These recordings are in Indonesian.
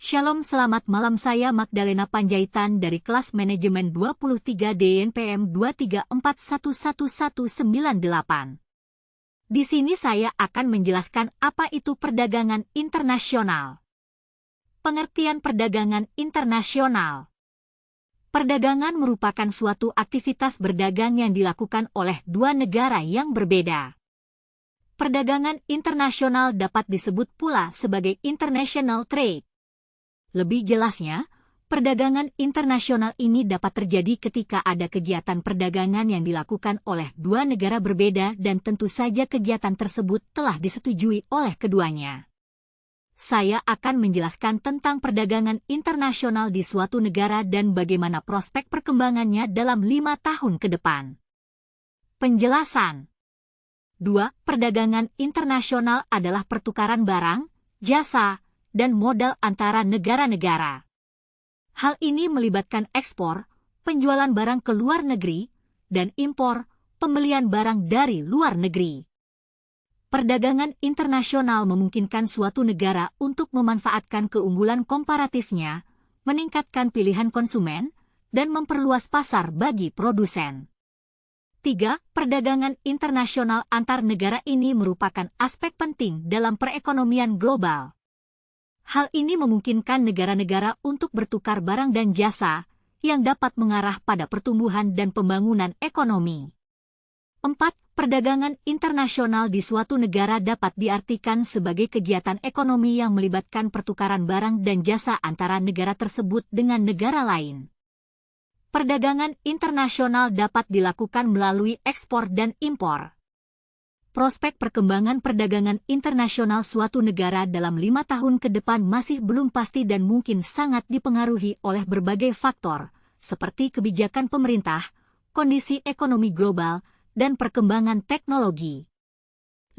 Shalom, selamat malam, saya Magdalena Panjaitan dari kelas manajemen 23 DNPM 234111198. Di sini saya akan menjelaskan apa itu perdagangan internasional. Pengertian perdagangan internasional. Perdagangan merupakan suatu aktivitas berdagang yang dilakukan oleh dua negara yang berbeda. Perdagangan internasional dapat disebut pula sebagai international trade. Lebih jelasnya, perdagangan internasional ini dapat terjadi ketika ada kegiatan perdagangan yang dilakukan oleh dua negara berbeda dan tentu saja kegiatan tersebut telah disetujui oleh keduanya. Saya akan menjelaskan tentang perdagangan internasional di suatu negara dan bagaimana prospek perkembangannya dalam 5 tahun ke depan. Penjelasan. 2. Perdagangan internasional adalah pertukaran barang, jasa, dan modal antara negara-negara. Hal ini melibatkan ekspor, penjualan barang ke luar negeri, dan impor, pembelian barang dari luar negeri. Perdagangan internasional memungkinkan suatu negara untuk memanfaatkan keunggulan komparatifnya, meningkatkan pilihan konsumen, dan memperluas pasar bagi produsen. 3. Perdagangan internasional antar negara ini merupakan aspek penting dalam perekonomian global. Hal ini memungkinkan negara-negara untuk bertukar barang dan jasa yang dapat mengarah pada pertumbuhan dan pembangunan ekonomi. 4. Perdagangan internasional di suatu negara dapat diartikan sebagai kegiatan ekonomi yang melibatkan pertukaran barang dan jasa antara negara tersebut dengan negara lain. Perdagangan internasional dapat dilakukan melalui ekspor dan impor. Prospek perkembangan perdagangan internasional suatu negara dalam 5 tahun ke depan masih belum pasti dan mungkin sangat dipengaruhi oleh berbagai faktor, seperti kebijakan pemerintah, kondisi ekonomi global, dan perkembangan teknologi.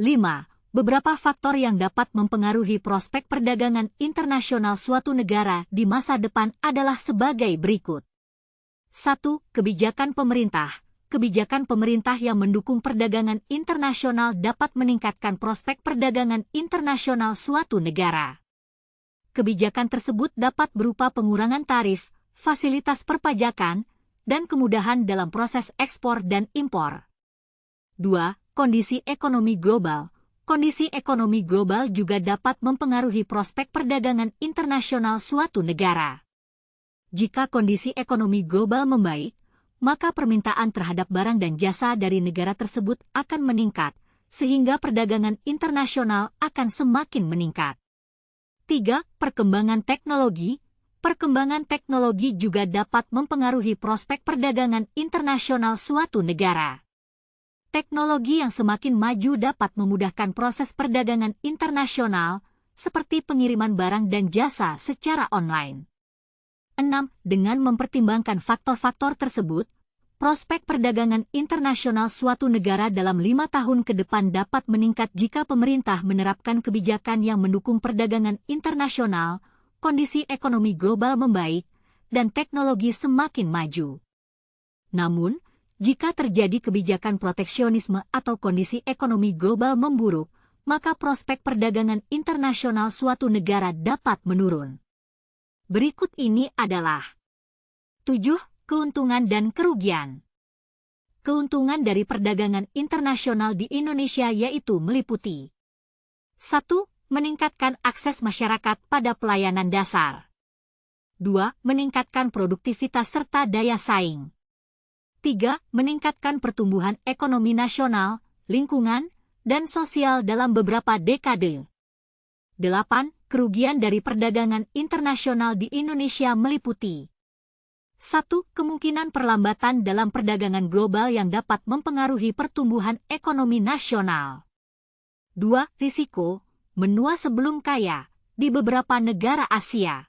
5. Beberapa faktor yang dapat mempengaruhi prospek perdagangan internasional suatu negara di masa depan adalah sebagai berikut. 1. Kebijakan pemerintah. Kebijakan pemerintah yang mendukung perdagangan internasional dapat meningkatkan prospek perdagangan internasional suatu negara. Kebijakan tersebut dapat berupa pengurangan tarif, fasilitas perpajakan, dan kemudahan dalam proses ekspor dan impor. 2. Kondisi ekonomi global. Kondisi ekonomi global juga dapat mempengaruhi prospek perdagangan internasional suatu negara. Jika kondisi ekonomi global membaik, maka permintaan terhadap barang dan jasa dari negara tersebut akan meningkat, sehingga perdagangan internasional akan semakin meningkat. 3. Perkembangan teknologi. Perkembangan teknologi juga dapat mempengaruhi prospek perdagangan internasional suatu negara. Teknologi yang semakin maju dapat memudahkan proses perdagangan internasional, seperti pengiriman barang dan jasa secara online. 6. Dengan mempertimbangkan faktor-faktor tersebut, prospek perdagangan internasional suatu negara dalam 5 tahun ke depan dapat meningkat jika pemerintah menerapkan kebijakan yang mendukung perdagangan internasional, kondisi ekonomi global membaik, dan teknologi semakin maju. Namun, jika terjadi kebijakan proteksionisme atau kondisi ekonomi global memburuk, maka prospek perdagangan internasional suatu negara dapat menurun. Berikut ini adalah 7. Keuntungan dan kerugian. Keuntungan dari perdagangan internasional di Indonesia yaitu meliputi 1. Meningkatkan akses masyarakat pada pelayanan dasar. 2. Meningkatkan produktivitas serta daya saing. 3. Meningkatkan pertumbuhan ekonomi nasional, lingkungan, dan sosial dalam beberapa dekade. 8. Kerugian dari perdagangan internasional di Indonesia meliputi 1. Kemungkinan perlambatan dalam perdagangan global yang dapat mempengaruhi pertumbuhan ekonomi nasional. 2. Risiko menua sebelum kaya di beberapa negara Asia.